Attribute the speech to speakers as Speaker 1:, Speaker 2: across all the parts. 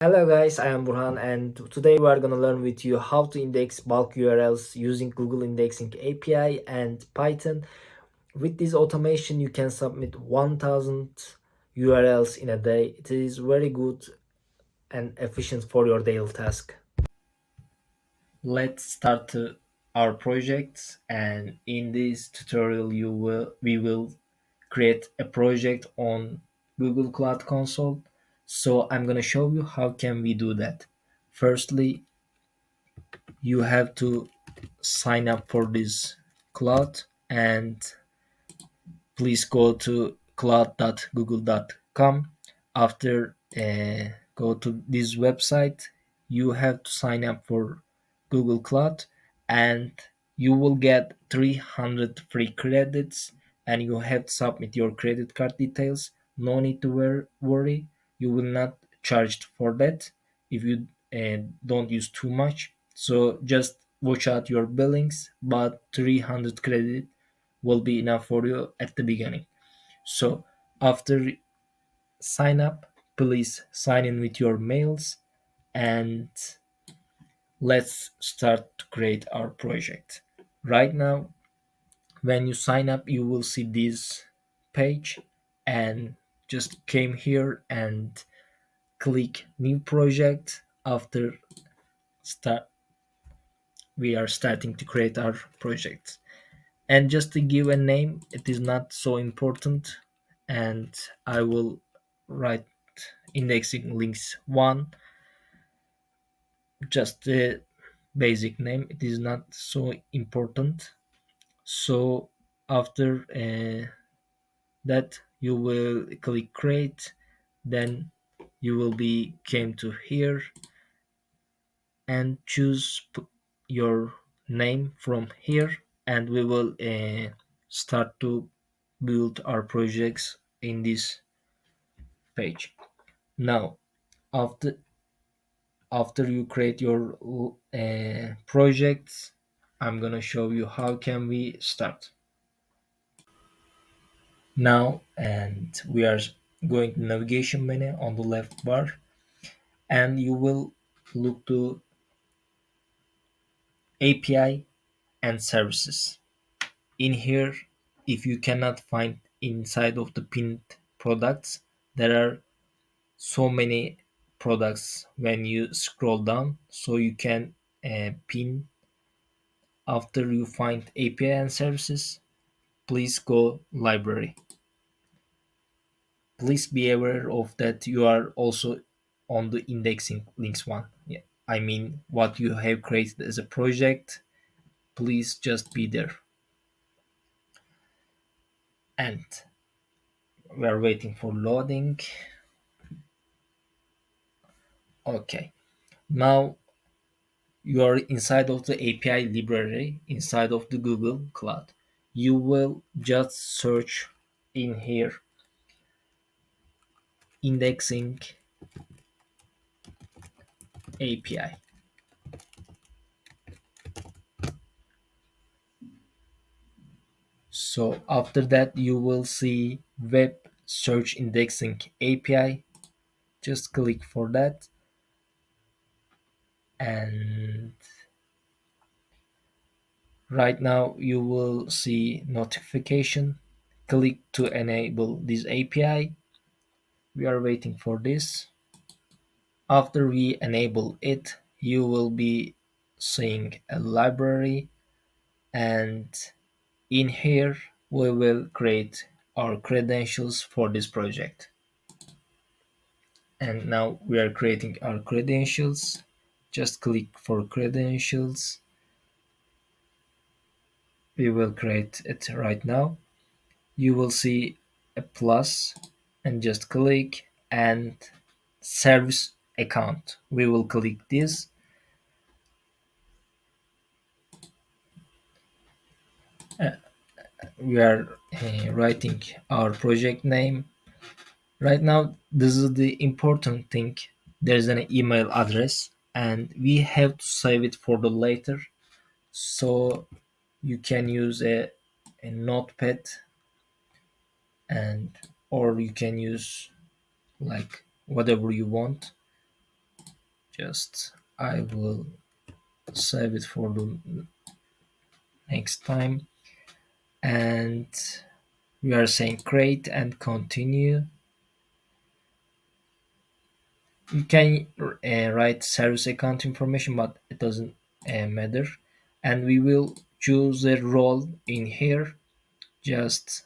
Speaker 1: Hello guys, I am Burhan and today we are gonna learn with you how to index bulk URLs using Google Indexing API and Python. With this automation, you can submit 1000 URLs in a day. It is very good and efficient for your daily task. Let's start our project, and in this tutorial we will create a project on Google Cloud Console. So I'm gonna show you how can we do that. Firstly, you have to sign up for this cloud, and please go to cloud.google.com. After go to this website, you have to sign up for Google Cloud, and you will get 300 free credits, and you have to submit your credit card details. No need to worry, you will not charged for that if you don't use too much. So just watch out your billings, but 300 credit will be enough for you at the beginning. So after sign up, please sign in with your mails, and let's start to create our project. Right now, when you sign up, you will see this page, and just came here and click new project. After start, we are starting to create our project. And just to give a name, it is not so important, and I will write indexing links 1, just the basic name. It is not so important. So after that, you will click create, then you will be came to here and choose your name from here, and we will start to build our projects in this page. Now, after you create your projects, I'm gonna show you how can we start now. And we are going to navigation menu on the left bar, and you will look to API and services. In here, if you cannot find inside of the pinned products, there are so many products when you scroll down, so you can pin. After you find API and services, please go library. Please be aware of that you are also on the indexing links 1. Yeah, I mean what you have created as a project, please just be there. And we are waiting for loading. Okay, now you are inside of the API library inside of the Google Cloud. You will just search in here indexing API. So after that, you will see web search indexing API. Just click for that, and right now you will see notification. Click to enable this API. We are waiting for this. After we enable it, you will be seeing a library, and in here we will create our credentials for this project. And now we are creating our credentials. Just click for credentials. We will create it right now. You will see a plus, and just click, and service account. We will click this. We are writing our project name. Right now, this is the important thing. There's an email address, and we have to save it for the later. So you can use a notepad, and or you can use like whatever you want. Just I will save it for the next time. And we are saying create and continue. You can write service account information, but it doesn't matter. And we will choose a role in here, just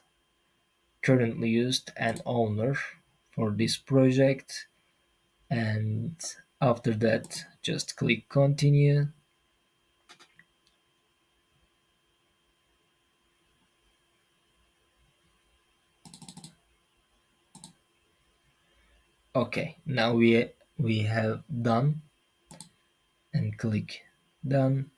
Speaker 1: currently used and owner for this project. And after that, just click continue. Okay, now we have done, and click done.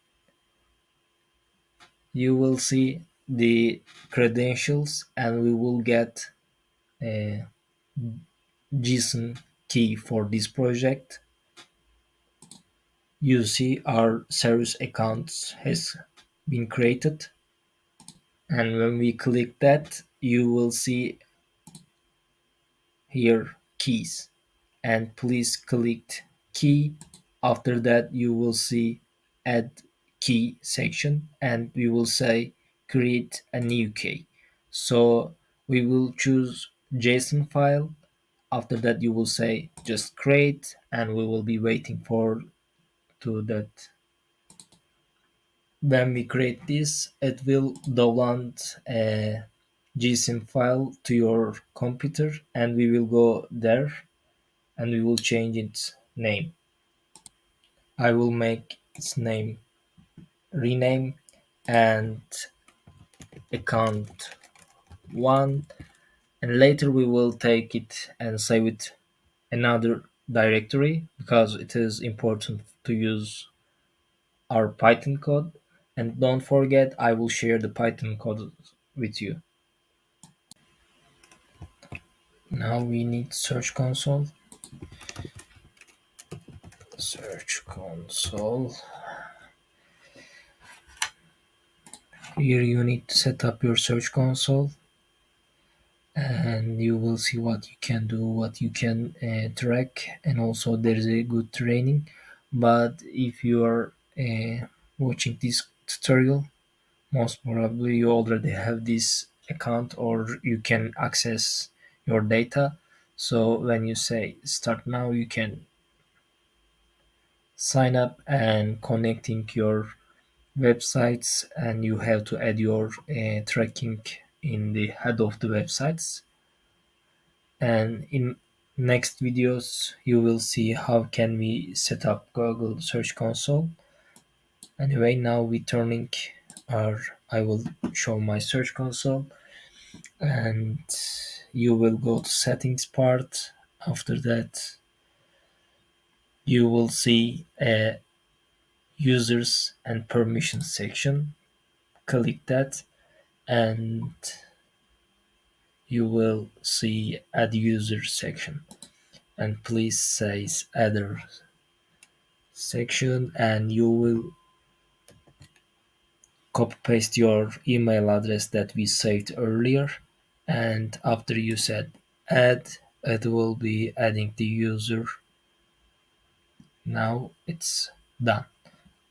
Speaker 1: You will see the credentials, and we will get a JSON key for this project. You see our service accounts has been created, and when we click that, you will see here keys, and please click key. After that, you will see add key section, and we will say create a new key. So we will choose JSON file. After that, you will say just create, and we will be waiting for to that. When we create this, it will download a JSON file to your computer, and we will go there and we will change its name. I will make its name rename and account one, and later we will take it and save it another directory, because it is important to use our Python code. And don't forget, I will share the Python code with you. Now we need search console. Search console. Here you need to set up your search console, and you will see what you can do, what you can track, and also there's a good training. But if you are watching this tutorial, most probably you already have this account, or you can access your data. So when you say start now, you can sign up and connecting your websites, and you have to add your tracking in the head of the websites. And in next videos you will see how can we set up Google Search Console. Anyway, now we turning our, I will show my search console, and you will go to settings part. After that, you will see a users and permissions section. Click that, and you will see add user section, and please say other section, and you will copy paste your email address that we saved earlier. And after you said add, it will be adding the user. Now it's done.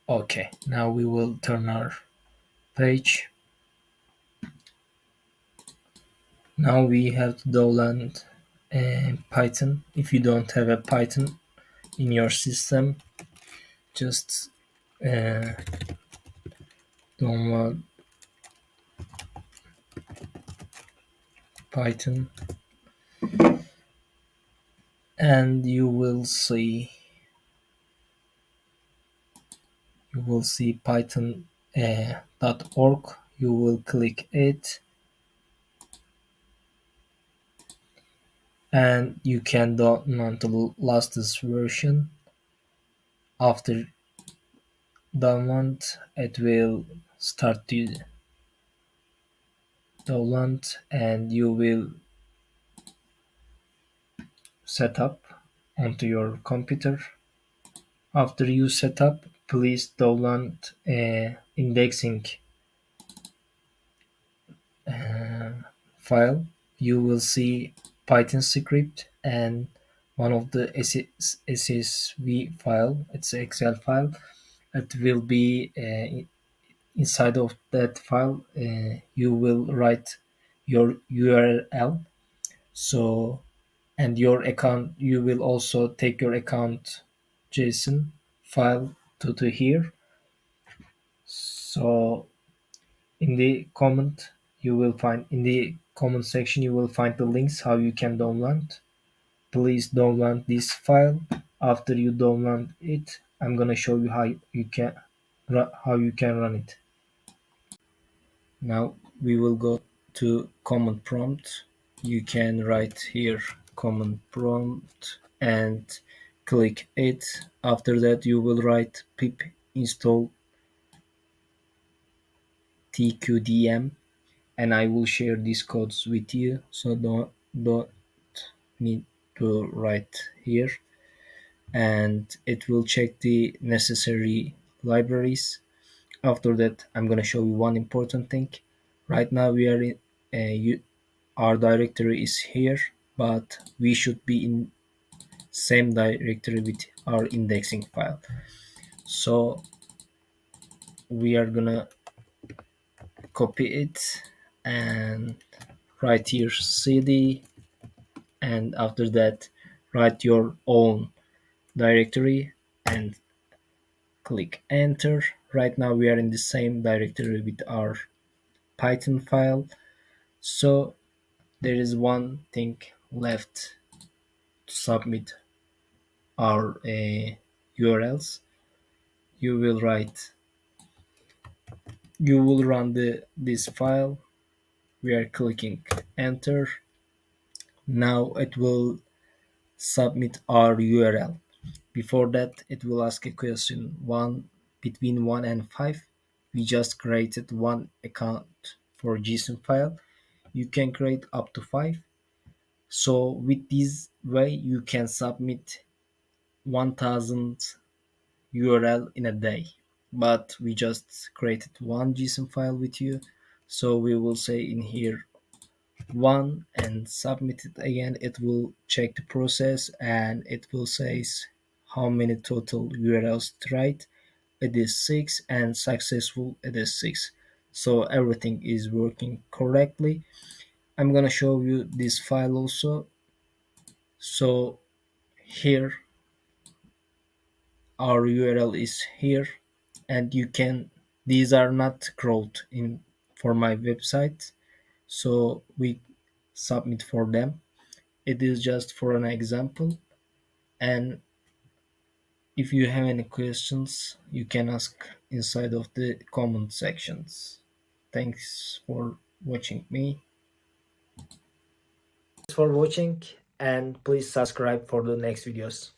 Speaker 1: Okay, now we will turn our page. Now we have to download Python. If you don't have a Python in your system, just uh, download Python, and you will see python .org. You will click it, and you can download the latest version. After download, it will start to download, and you will set up onto your computer. After you set up, please download indexing file. You will see Python script and one of the CSV file. It's an Excel file. It will be inside of that file. You will write your URL. So and your account, you will also take your account JSON file to here. So in the comment, you will find in the comment section, you will find the links how you can download. Please download this file. After you download it, I'm gonna show you how you can run it. Now we will go to command prompt. You can write here command prompt and click it. After that you will write pip install tqdm, and I will share these codes with you, so don't need to write here. And it will check the necessary libraries. After that, I'm gonna show you one important thing. Right now we are in our directory is here, but we should be in same directory with our indexing file. So we are gonna copy it and write here cd, and after that write your own directory and click enter. Right now we are in the same directory with our Python file. So there is one thing left to submit our URLs. You will write, you will run this file. We are clicking enter. Now it will submit our URL. Before that, it will ask a question one between 1 and 5. We just created one account for JSON file. You can create up to 5. So with this way, you can submit 1000 URL in a day. But we just created one JSON file with you. So we will say in here one and submit it again. It will check the process and it will say how many total URLs tried. It is 6 and successful it is 6. So everything is working correctly. I'm gonna show you this file also. So here our URL is here, and you can, these are not crawled in for my website, so we submit for them. It is just for an example, and if you have any questions you can ask inside of the comment sections. Thanks for watching me. Thanks for watching, and please subscribe for the next videos.